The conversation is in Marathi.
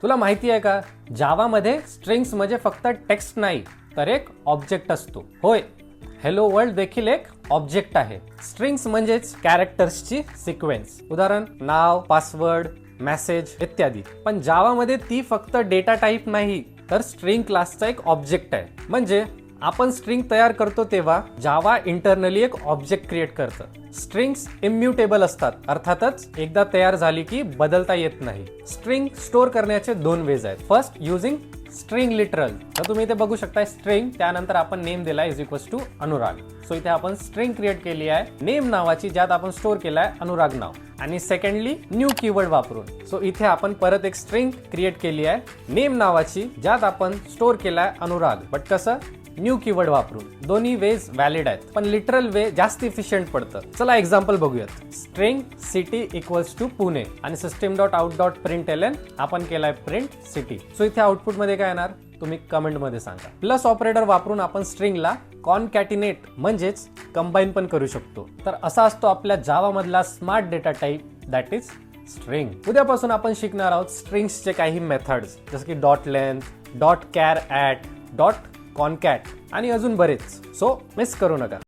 तुला माहिती आहे का, जावामध्ये स्ट्रिंग्स म्हणजे फक्त टेक्स्ट नाही तर एक ऑब्जेक्ट असतो. होय, हेलो वर्ल्ड देखील एक ऑब्जेक्ट आहे. स्ट्रिंग्स म्हणजेच कॅरेक्टर्सची सिक्वेन्स, उदाहरण नाव, पासवर्ड, मेसेज इत्यादी. पण जावामध्ये ती फक्त डेटा टाईप नाही तर स्ट्रिंग क्लासचा एक ऑब्जेक्ट आहे. म्हणजे आपण स्ट्रिंग तयार करतो तेव्हा जावा इंटरनली एक ऑब्जेक्ट क्रिएट करतं. स्ट्रिंग्स इम्युटेबल असतात, अर्थातच एकदा तयार झाली की बदलता येत नाही. स्ट्रिंग स्टोअर करण्याचे दोन वेज आहेत. First, using string literal. तर तुम्ही इथे बघू शकता स्ट्रिंग, त्यानंतर आपण नेम दिलाय is equals to Anurag. So इथे आपण स्ट्रिंग क्रिएट केली आहे नेम नावाची, ज्यात आपण स्टोअर केलाय अनुराग नाव. आणि सेकंडली न्यू कीवर्ड वापरून. सो इथे आपण परत एक स्ट्रिंग क्रिएट केली आहे नेम नावाची, ज्यात आपण स्टोअर केलाय अनुराग, बट कसं, न्यू कीवर्ड वापरून. दोन्ही वेज व्हॅलिड आहेत, पण लिटरल वे जास्त इफिशियंट पडतं. चला एक्झाम्पल बघूयात. String city equals to Pune आणि system dot out dot print आपण केलाय प्रिंट सिटी. सो इथे आउटपुट मध्ये काय येणार तुम्ही कमेंट मध्ये सांगा. प्लस ऑपरेटर वापरून आपण स्ट्रिंगला कॉनकॅटिनेट म्हणजेच कंबाईन पण करू शकतो. तर असा असतो आपल्या जावा मधला smart data type, that is string. उद्यापासून आपण शिकणार आहोत स्ट्रिंग्सचे काही मेथड्स, जसं की dot length, dot care at, dot concat आणि अजून बरेच. सो मिस करू नका.